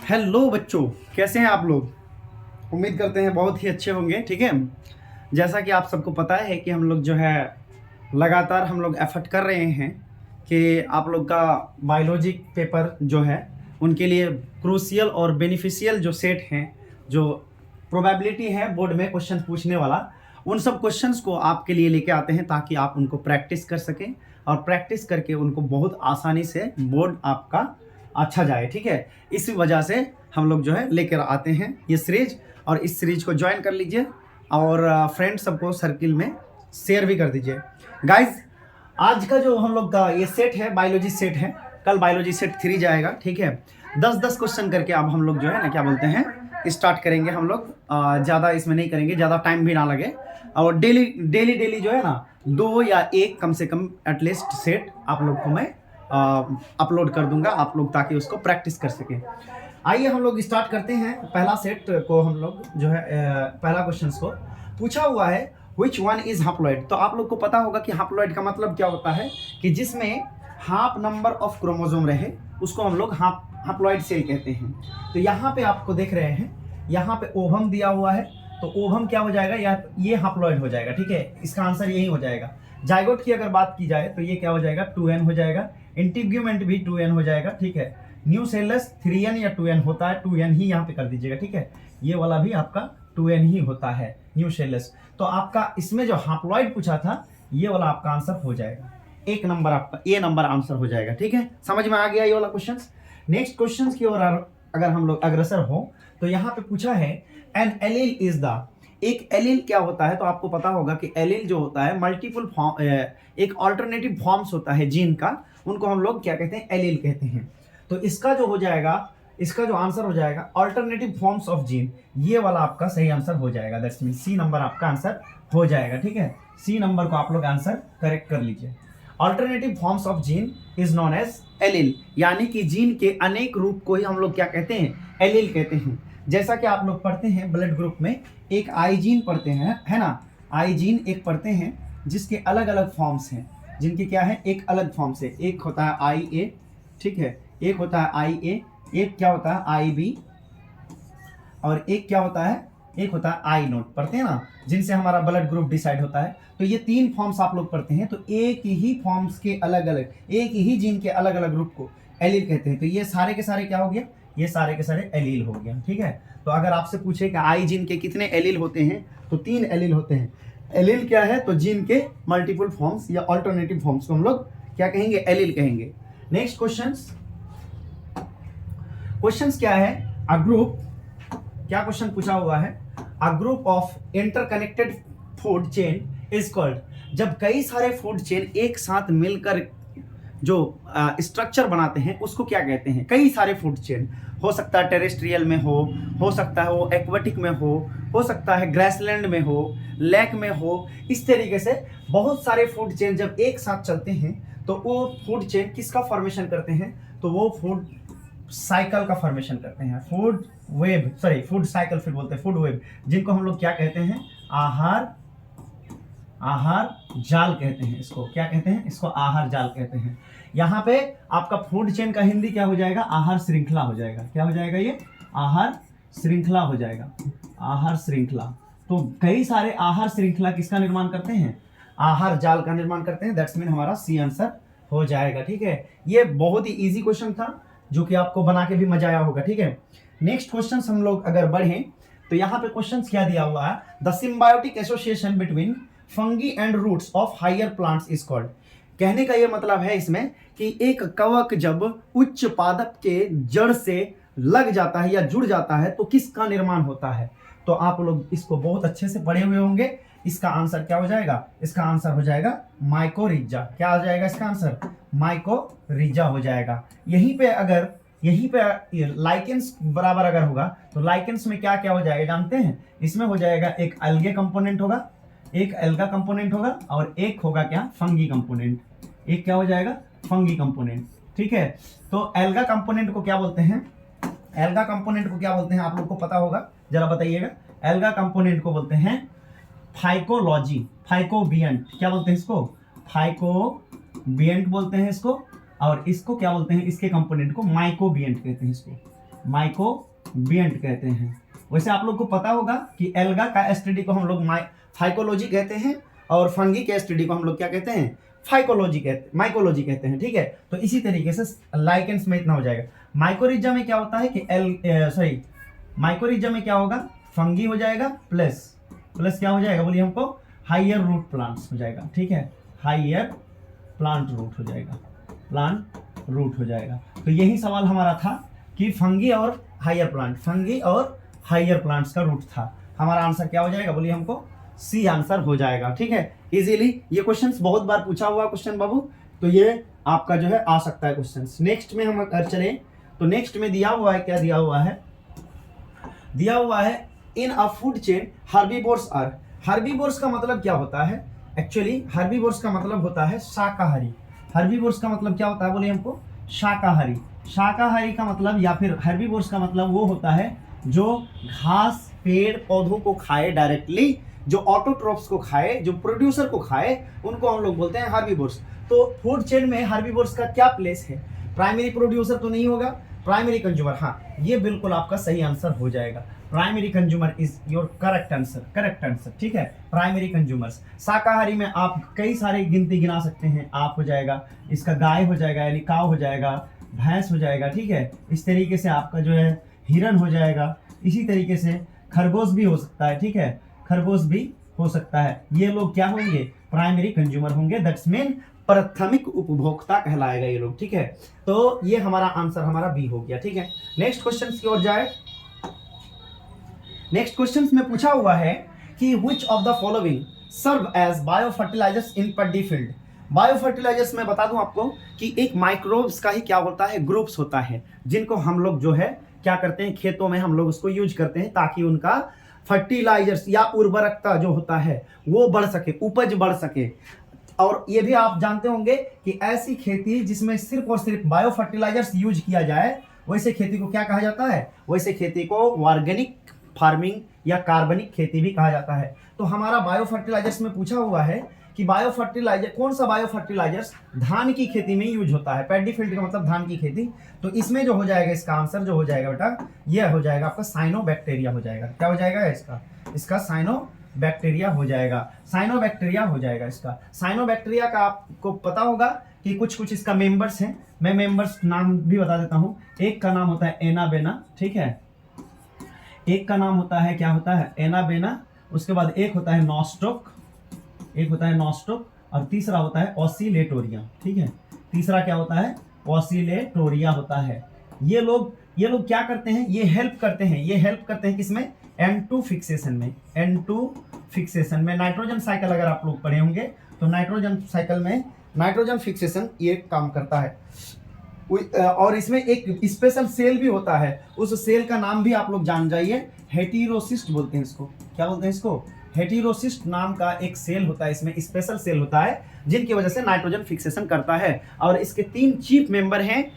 Hello बच्चों, कैसे हैं आप लोग। उम्मीद करते हैं बहुत ही अच्छे होंगे। ठीक है, जैसा कि आप सबको पता है कि हम लोग जो है लगातार हम लोग एफर्ट कर रहे हैं कि आप लोग का बायोलॉजी पेपर जो है उनके लिए क्रूशियल और बेनिफिशियल जो सेट हैं, जो प्रोबेबिलिटी है बोर्ड में क्वेश्चन पूछने वाला, उन सब क्वेश्चंस को आपके लिए लेके आते हैं ताकि आप उनको प्रैक्टिस कर सकें और प्रैक्टिस करके उनको बहुत आसानी से बोर्ड आपका अच्छा जाए। ठीक है, इसी वजह से हम लोग जो है लेकर आते हैं ये सीरीज, और इस सीरीज को ज्वाइन कर लीजिए और फ्रेंड सबको सर्किल में शेयर भी कर दीजिए। गाइज, आज का जो हम लोग का ये सेट है बायोलॉजी सेट है, कल बायोलॉजी सेट 3 जाएगा। ठीक है, 10-10 क्वेश्चन करके अब हम लोग जो है ना क्या बोलते हैं स्टार्ट करेंगे। हम लोग ज़्यादा इसमें नहीं करेंगे, ज़्यादा टाइम भी ना लगे, और डेली डेली डेली जो है ना 2 या 1 कम से कम एटलीस्ट सेट आप लोग को मैं अपलोड कर दूंगा आप लोग, ताकि उसको प्रैक्टिस कर सकें। आइए हम लोग स्टार्ट करते हैं। पहला सेट को हम लोग जो है पहला क्वेश्चन को पूछा हुआ है विच वन इज हैप्लॉइड। तो आप लोग को पता होगा कि हैप्लॉइड का मतलब क्या होता है, कि जिसमें हाफ नंबर ऑफ क्रोमोसोम रहे उसको हम लोग हैप्लॉइड सेल कहते हैं। तो यहाँ पे आपको देख रहे हैं, यहाँ पे ओवम दिया हुआ है, तो ओवम क्या हो जाएगा, या ये हैप्लॉइड हो जाएगा। ठीक है, इसका आंसर यही हो जाएगा। जाइगोट की अगर बात की जाए तो ये क्या हो जाएगा, 2n हो जाएगा। इंटीग्यूमेंट भी 2n हो जाएगा। ठीक है, न्यू सेलस 3n या 2n होता है, 2n ही यहाँ पे कर दीजिएगा। ठीक है, ये वाला भी आपका 2n ही होता है, न्यू सेलस। तो आपका इसमें जो हैप्लॉइड पूछा था ये वाला आपका आंसर हो जाएगा, 1 नंबर आपका ए नंबर आंसर हो जाएगा। ठीक है, समझ में आ गया ये वाला क्वेश्चन। नेक्स्ट क्वेश्चन की ओर अगर हम लोग अग्रसर हो तो यहाँ पे पूछा है एन एलील इज द। एक एलील क्या होता है, तो आपको पता होगा कि एलील जो होता है मल्टीपल फॉर्म, एक ऑल्टरनेटिव फॉर्म्स होता है जीन का, उनको हम लोग क्या कहते हैं, एलील कहते हैं। तो इसका जो हो जाएगा, इसका जो आंसर हो जाएगा ऑल्टरनेटिव फॉर्म्स ऑफ जीन, ये वाला आपका सही आंसर हो जाएगा। दैट्स मीन सी नंबर आपका आंसर हो जाएगा। ठीक है, सी नंबर को आप लोग आंसर करेक्ट कर लीजिए। Alternative forms of gene is known as allele, यानी कि जीन के अनेक रूप को ही हम लोग क्या कहते हैं, एलील कहते हैं। जैसा कि आप लोग पढ़ते हैं ब्लड ग्रुप में एक आई जीन पढ़ते हैं, है ना, आई जीन एक पढ़ते हैं जिसके अलग अलग फॉर्म्स हैं, जिनके क्या है एक अलग फॉर्म से। एक होता है आई ए, ठीक है, एक होता है आई ए, एक क्या होता है आई बी, और एक क्या होता है, एक होता है आई नोट। पढ़ते हैं ना, जिनसे हमारा ब्लड ग्रुप डिसाइड होता है। तो ये 3 फॉर्म्स आप लोग पढ़ते हैं, तो एक ही फॉर्म्स के अलग अलग, एक ही जीन के अलग अलग ग्रुप को एलील कहते हैं। तो ये सारे के सारे क्या हो गया, ये सारे के सारे एलील हो गया। ठीक है, तो अगर आपसे पूछे कि आई जीन के कितने एलील होते हैं, तो 3 एलील होते हैं। एलील क्या है, तो जीन के मल्टीपल फॉर्म्स या अल्टरनेटिव फॉर्म्स को हम लोग क्या कहेंगे, एलील कहेंगे। नेक्स्ट क्वेश्चंस क्या है, अ ग्रुप, क्या क्वेश्चन पूछा हुआ है, a group of interconnected food chain is called. जब कई सारे फूड चेन एक साथ मिलकर जो स्ट्रक्चर बनाते हैं उसको क्या कहते हैं। कई सारे फूड चेन, हो सकता है टेरेस्ट्रियल में हो सकता है वो एक्वाटिक में हो सकता है ग्रासलैंड में हो, लेक में हो, इस तरीके से बहुत सारे फूड चेन जब एक साथ चलते हैं तो वो फूड चेन किसका फॉर्मेशन करते हैं, तो वो फूड साइकिल का फॉर्मेशन करते हैं। Food web, sorry food cycle फिर बोलते हैं, फूड वेब, जिनको हम लोग क्या कहते हैं, आहार जाल कहते हैं। इसको क्या कहते हैं, इसको आहार जाल कहते हैं। यहाँ पे आपका फूड चेन का हिंदी क्या हो जाएगा, आहार श्रृंखला हो जाएगा। क्या हो जाएगा, ये आहार श्रृंखला हो जाएगा, आहार श्रृंखला। तो कई सारे आहार श्रृंखला किसका निर्माण करते हैं, आहार जाल का निर्माण करते हैं। दैट्स मीन हमारा सी आंसर हो जाएगा। ठीक है, ये बहुत ही इजी क्वेश्चन था जो कि आपको बना के भी मजा आया होगा। ठीक है, नेक्स्ट क्वेश्चन हम लोग अगर बढ़ें तो यहाँ पे क्वेश्चन क्या दिया हुआ है, the symbiotic association between fungi and roots of higher plants is called. कहने का ये मतलब है इसमें कि एक कवक जब उच्च पादप के जड़ से लग जाता है या जुड़ जाता है तो किसका निर्माण होता है। तो आप लोग इसको बहुत अच्छे से पढ़े हुए होंगे। इसका आंसर क्या हो जाएगा, इसका आंसर हो जाएगा माइकोरिजा। क्या हो जाएगा इसका आंसर, माइकोरिजा हो जाएगा। यहीं पे लाइकेंस बराबर अगर होगा तो लाइकेंस में क्या क्या हो जाएगा जानते हैं, इसमें हो जाएगा एक अलगे कंपोनेंट होगा, एक एल्गा कंपोनेंट होगा, और एक होगा क्या, फंगी कंपोनेंट। एक क्या हो जाएगा, फंगी कंपोनेंट। ठीक है, तो एल्गा कंपोनेंट को क्या बोलते हैं, एल्गा कंपोनेंट को क्या बोलते हैं, आप लोग को पता होगा, जरा बताइएगा। एल्गा कंपोनेंट को बोलते हैं फाइकोलॉजी, फाइकोबियंट। क्या बोलते हैं इसको, फाइकोबियंट बोलते हैं इसको। और इसको क्या बोलते हैं, इसके कंपोनेंट को माइकोबियंट कहते हैं इसको। माइकोबियंट कहते हैं। वैसे आप लोग को पता होगा कि एल्गा का एसटीडी को हम लोग फाइकोलॉजी कहते हैं और फंगी के एसटीडी को हम लोग क्या कहते हैं, माइकोलॉजी कहते हैं, ठीक है। तो इसी तरीके से लाइकेंस में इतना हो जाएगा। माइकोरिज्म में क्या होता है कि माइकोरिज्म में क्या होगा, फंगी हो जाएगा प्लस क्या हो जाएगा बोलिए हमको, हाइयर रूट प्लांट्स हो जाएगा, ठीक है, हाइयर प्लांट रूट हो जाएगा। तो यही सवाल हमारा था कि फंगी और हाइयर प्लांट्स का रूट था। हमारा आंसर क्या हो जाएगा बोलिए हमको, सी आंसर हो जाएगा, ठीक है। इजीली ये क्वेश्चंस बहुत बार पूछा हुआ क्वेश्चन बाबू, तो ये आपका जो है आ सकता है क्वेश्चंस। नेक्स्ट में हम अगर चले तो नेक्स्ट में दिया हुआ है, क्या दिया हुआ है in a food chain herbivores are. Herbivores का मतलब क्या होता है, एक्चुअली हर्बीवोर्स का मतलब होता है शाकाहारी। हर्बीवोर्स का मतलब क्या होता है बोलिए हमको, शाकाहारी का मतलब, या फिर हर्बीवोर्स का मतलब वो होता है जो घास पेड़ पौधों को खाए डायरेक्टली, जो ऑटोट्रोफ्स को खाए, जो प्रोड्यूसर को खाए, उनको हम लोग बोलते हैं हर्बीवोर्स। तो फूड चेन में हर्बीवोर्स का क्या प्लेस है, प्राइमरी प्रोड्यूसर तो नहीं होगा, प्राइमरी कंज्यूमर, हाँ ये बिल्कुल आपका सही आंसर हो जाएगा। Primary consumer is your correct answer, ठीक है। प्राइमरी कंज्यूमर्स, शाकाहारी में आप कई सारे गिनती गिना सकते हैं, आप हो जाएगा इसका गाय हो जाएगा, यानी काव हो जाएगा, भैंस हो जाएगा, ठीक है। इस तरीके से आपका जो है हिरन हो जाएगा, इसी तरीके से खरगोश भी हो सकता है, ठीक है, खरगोश भी हो सकता है। ये लोग क्या होंगे, प्राइमरी कंज्यूमर होंगे, दैट्स मीन प्राथमिक उपभोक्ता कहलाएगा ये लोग, ठीक है। तो ये हमारा आंसर हमारा बी हो गया, ठीक है। नेक्स्ट क्वेश्चन की ओर जाए। नेक्स्ट क्वेश्चन में पूछा हुआ है कि which of the following serve as biofertilizers in paddy field. Biofertilizers में बता दूं आपको कि एक माइक्रोब्स का ही क्या होता है, ग्रुप्स होता है, जिनको हम लोग जो है क्या करते हैं, खेतों में हम लोग उसको यूज करते हैं ताकि उनका फर्टिलाइजर्स या उर्वरकता जो होता है वो बढ़ सके, उपज बढ़ सके। और ये भी आप जानते होंगे कि ऐसी खेती जिसमें सिर्फ और सिर्फ बायो फर्टिलाइजर्स यूज किया जाए, वैसे खेती को क्या कहा जाता है, वैसे खेती को ऑर्गेनिक फार्मिंग या कार्बनिक खेती भी कहा जाता है। तो हमारा बायो फर्टिलाइजर्स में पूछा हुआ है कि बायो फर्टिलाइजर, कौन सा बायो फर्टिलाइजर्स धान की खेती में यूज होता है, पैडी फील्ड का मतलब धान की खेती। तो इसमें जो हो जाएगा, इसका आंसर जो हो जाएगा बेटा, यह हो जाएगा आपका साइनोबैक्टीरिया हो जाएगा। क्या हो जाएगा इसका साइनोबैक्टीरिया हो जाएगा। इसका साइनोबैक्टीरिया का आपको पता होगा कि कुछ इसका मेंबर्स हैं, मैं मेंबर्स नाम भी बता देता हूं। एक का नाम होता है एनाबेना, ठीक है, एक का नाम होता है, क्या होता है, एनाबेना। उसके बाद एक होता है नॉस्टोक, और तीसरा होता है ऑसिलेटोरिया, ठीक है। तीसरा क्या होता है, ऑसिलेटोरिया होता है। ये लोग क्या करते हैं, ये हेल्प करते हैं किसमें, N2 फिक्सेशन में। नाइट्रोजन साइकिल अगर आप लोग पढ़े होंगे तो नाइट्रोजन साइकिल में नाइट्रोजन फिक्सेशन ये काम करता है। और इसमें एक स्पेशल सेल भी होता है, उस सेल का नाम भी आप लोग जान जाइए, हेटेरोसिस्ट बोलते हैं इसको। क्या बोलते हैं इसको, हेटेरोसिस्ट नाम का एक सेल होता है, इसमें स्पेशल सेल होता है जिनकी वजह से नाइट्रोजन फिक्सेशन करता है। और इसके 3 चीफ मेंबर हैं,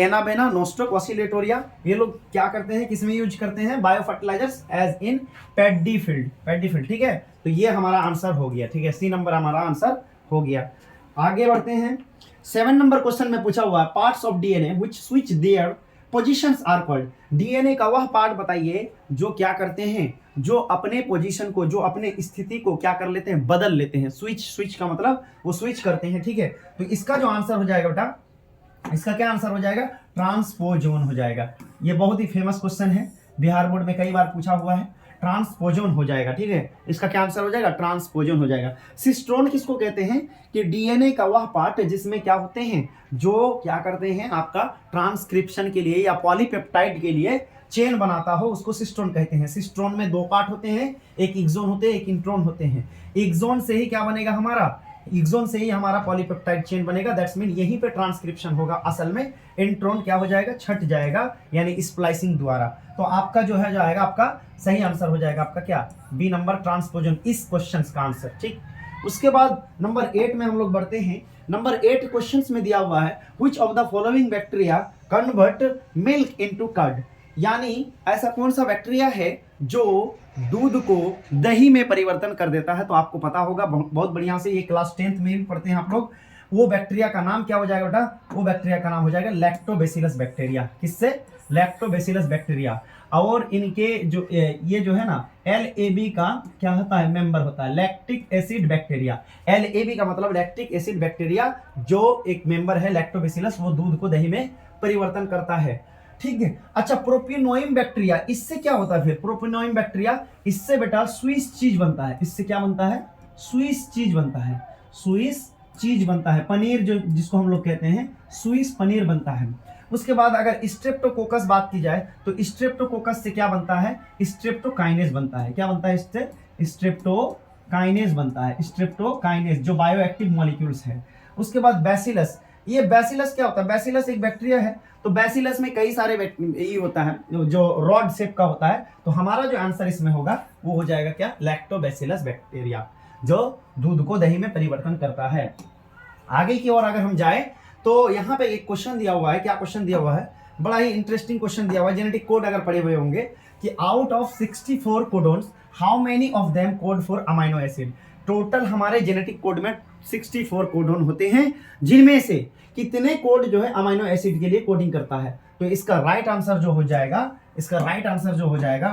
एनाबेना, नॉस्टोक, ऑसिलेटोरिया। ये लोग क्या करते हैं, किसमें यूज करते हैं, biofertilizers as in paddy field, ठीक है। तो ये हमारा आंसर हो गया, ठीक है, सी नंबर हमारा आंसर हो गया। आगे बढ़ते हैं। 7 नंबर क्वेश्चन में पूछा हुआ है, parts of DNA which switch their positions are called. DNA का वह पार्ट बताइए जो क्या करते हैं, जो अपने पोजीशन को, जो अपने स्थिति को क्या कर लेते हैं, बदल लेते हैं। स्विच का मतलब वो स्विच करते हैं, ठीक है। तो इसका जो आंसर हो जाएगा बेटा, इसका क्या आंसर हो जाएगा, ट्रांसपोजोन हो जाएगा। ये बहुत ही फेमस क्वेश्चन है, बिहार बोर्ड में कई बार पूछा हुआ है, ट्रांसपोजोन हो जाएगा, ठीक है। इसका क्या आंसर हो जाएगा, ट्रांसपोजोन हो जाएगा। सिस्ट्रोन किसको कहते हैं, कि डीएनए का वह पार्ट जिसमें क्या होते हैं, जो क्या करते हैं, आपका ट्रांसक्रिप्शन के लिए या पॉलीपेप्टाइड के लिए चेन बनाता हो, उसको सिस्ट्रोन कहते हैं। सिस्ट्रोन में 2 पार्ट होते हैं, एक एक्सोन होते हैं, एक इंट्रोन होते हैं। एक्सोन से ही क्या बनेगा हमारा, एक्सोन से ही हमारा पॉलीपेप्टाइड चेन बनेगा, दैट्स मीन यहीं पे ट्रांसक्रिप्शन होगा। असल में इंट्रोन क्या हो जाएगा, छट जाएगा, यानी स्प्लाइसिंग द्वारा। तो आपका जो है जाएगा, आपका सही आंसर हो जाएगा आपका क्या, बी नंबर, ट्रांसपोजन, इस क्वेश्चन का आंसर, ठीक। उसके बाद नंबर 8 में हम लोग बढ़ते हैं। नंबर 8 क्वेश्चंस में दिया हुआ है, which of the following bacteria convert milk into curd. यानी ऐसा कौन सा बैक्टीरिया है जो दूध को दही में परिवर्तन कर देता है। तो आपको पता होगा बहुत बढ़िया से, ये क्लास 10th में भी पढ़ते हैं आप लोग। वो बैक्टीरिया का नाम क्या हो जाएगा बेटा, वो बैक्टीरिया का नाम हो जाएगा लैक्टोबैसिलस बैक्टीरिया। किससे, लैक्टोबैसिलस बैक्टीरिया। और इनके जो ये जो है ना LAB का क्या होता है, मेंबर होता है, लैक्टिक एसिड बैक्टीरिया। LAB का मतलब लैक्टिक एसिड बैक्टीरिया, जो एक मेंबर है लैक्टोबैसिलस, वो दूध को दही में परिवर्तन करता है। ठीक है। अच्छा, प्रोपिनोइम बैक्टीरिया, इससे क्या होता है फिर? प्रोपिनोइम बैक्टीरिया, इससे बेटा स्विस चीज बनता है। इससे क्या बनता है? स्विस चीज बनता है। स्विस चीज बनता है, पनीर जो जिसको हम लोग कहते हैं, स्विस पनीर बनता है। उसके बाद अगर स्ट्रेप्टोकोकस बात की जाए तो स्ट्रेप्टोकोकस से क्या बनता है? स्ट्रेप्टोकाइनेज बनता है। क्या बनता है? इससे स्ट्रेप्टोकाइनेज बनता है। स्ट्रेप्टोकाइनेज जो बायोएक्टिव मॉलिक्यूल्स है। उसके बाद बैसिलस, ये बैसिलस क्या होता है? बैसिलस एक बैक्टीरिया है। तो बैसिलस में कई सारे ये होता है जो रॉड शेप का होता है। तो हमारा जो आंसर इसमें होगा वो हो जाएगा क्या? लैक्टोबैसिलस बैक्टीरिया, जो दूध को दही में परिवर्तन करता है। आगे की ओर अगर हम जाए तो यहाँ पे एक क्वेश्चन दिया हुआ है। क्या क्वेश्चन दिया हुआ है? बड़ा ही इंटरेस्टिंग क्वेश्चन दिया हुआ है। जेनेटिक कोड अगर पढ़े हुए होंगे कि out of 64 codons how many of them code for amino acid. Total हमारे जेनेटिक कोड में 64 कोडोन होते हैं, जिनमें से कितने कोड जो है अमाइनो एसिड के लिए कोडिंग करता है? तो इसका राइट आंसर जो हो जाएगा,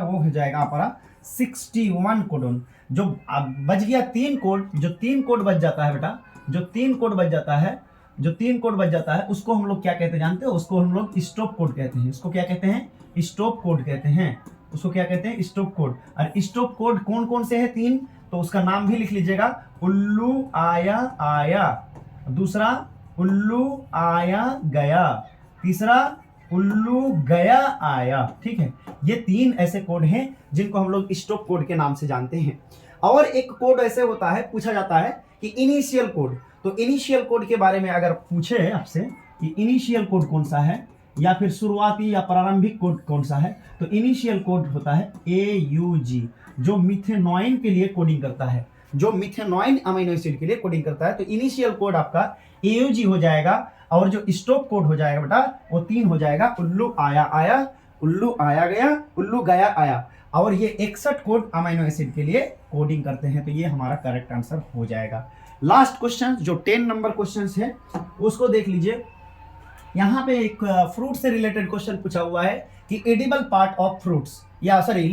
वो हो जाएगा हमारा 61 कोडोन। जो बच गया 3 कोड, जो 3 कोड बच जाता है बेटा, जो तीन कोड बच जाता है उसको हम लोग क्या कहते हैं जानते हो? उसको हम लोग स्टॉप कोड कहते हैं। उसको क्या कहते हैं? स्टॉप कोड कहते हैं। उसको क्या कहते हैं? Stop code. और स्टॉप कोड कौन कौन से हैं? 3। तो उसका नाम भी लिख लीजिएगा, उल्लू आया आया, दूसरा उल्लू आया गया, तीसरा उल्लू गया आया। ठीक है, ये 3 ऐसे कोड हैं जिनको हम लोग स्टॉप कोड के नाम से जानते हैं। और एक कोड ऐसे होता है, पूछा जाता है कि इनिशियल कोड। तो इनिशियल कोड के बारे में अगर पूछे आपसे कि इनिशियल कोड कौन सा है या फिर शुरुआती या प्रारंभिक कोड कौन सा है, तो इनिशियल कोड होता है AUG, जो मिथेनॉइन के लिए कोडिंग करता है, जो मिथेनॉइन अमीनो एसिड के लिए कोडिंग करता है। तो इनिशियल कोड आपका AUG हो जाएगा। और जो स्टॉप कोड हो जाएगा बेटा वो 3 हो जाएगा, उल्लू आया आया, उल्लू आया गया, उल्लू गया आया। और ये 61 कोड अमीनो एसिड के लिए कोडिंग करते हैं। तो ये हमारा करेक्ट आंसर हो जाएगा। लास्ट क्वेश्चन जो 10 नंबर क्वेश्चन है उसको देख लीजिए। यहाँ पे एक फ्रूट से रिलेटेड क्वेश्चन पूछा हुआ है कि एडिबल पार्ट ऑफ फ्रूट्स, या सॉरी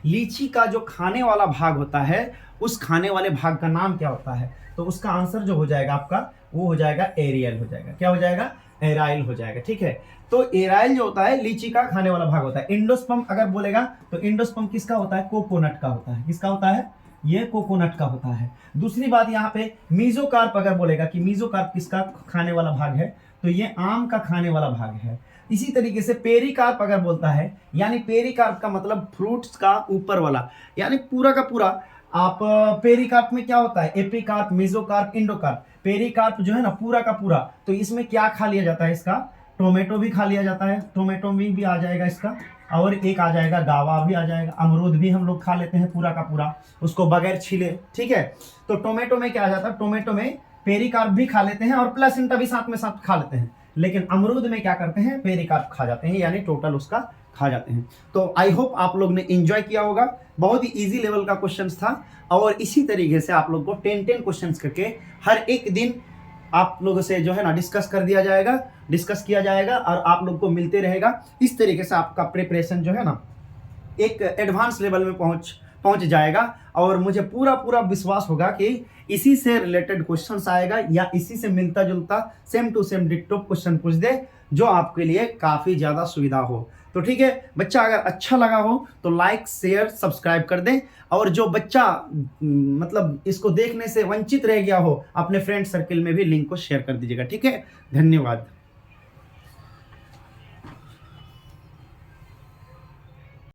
लीची का जो खाने वाला भाग होता है, उस खाने वाले भाग का नाम क्या होता है? तो उसका आंसर जो हो जाएगा आपका वो हो जाएगा एरियल हो जाएगा। क्या हो जाएगा? एराइल हो जाएगा। ठीक है, तो एराइल जो होता है लीची का खाने वाला भाग होता है। इंडोस्पर्म अगर बोलेगा तो इंडोस्पर्म किसका होता है? कोकोनट का होता है। किसका होता है? ये कोकोनट का होता है। दूसरी बात यहाँ पे मीजोकार्प अगर बोलेगा कि मीजोकार्प किसका खाने वाला भाग है, तो ये आम का खाने वाला भाग है। इसी तरीके से पेरिकार्प अगर बोलता है, यानी पेरिकार्प का मतलब फ्रूट्स का ऊपर वाला, यानी पूरा का पूरा। आप पेरिकार्प में क्या होता है? Epicarp, mesocarp, endocarp. पेरिकार्प जो है ना पूरा का पूरा, तो इसमें क्या खा लिया जाता है? इसका टोमेटो भी खा लिया जाता है, टोमेटो में भी आ जाएगा इसका, और एक आ जाएगा गावा भी आ जाएगा, अमरूद भी हम लोग खा लेते हैं पूरा का पूरा, उसको बगैर छीले। ठीक है, तो टोमेटो में क्या आ जाता है? टोमेटो में पेरिकार्प भी खा लेते हैं और प्लेसेंटा भी साथ में साथ खा लेते हैं। लेकिन अमरूद में क्या करते हैं? पेरिकार्प खा जाते हैं, यानी टोटल उसका खा जाते हैं। तो आई होप आप लोग ने एंजॉय किया होगा। बहुत ही इजी लेवल का क्वेश्चंस था, और इसी तरीके से आप लोग को 10 क्वेश्चंस करके हर एक दिन आप लोगों से जो है ना डिस्कस किया जाएगा और आप लोग को मिलते रहेगा। इस तरीके से आपका प्रिपरेशन जो है ना एक एडवांस लेवल में पहुंच जाएगा। और मुझे पूरा विश्वास होगा कि इसी से रिलेटेड क्वेश्चंस आएगा या इसी से मिलता जुलता same to same ditto question पूछ दे, जो आपके लिए काफ़ी ज़्यादा सुविधा हो। तो ठीक है बच्चा, अगर अच्छा लगा हो तो लाइक शेयर सब्सक्राइब कर दें। और जो बच्चा मतलब इसको देखने से वंचित रह गया हो, अपने फ्रेंड सर्किल में भी लिंक को शेयर कर दीजिएगा। ठीक है, धन्यवाद।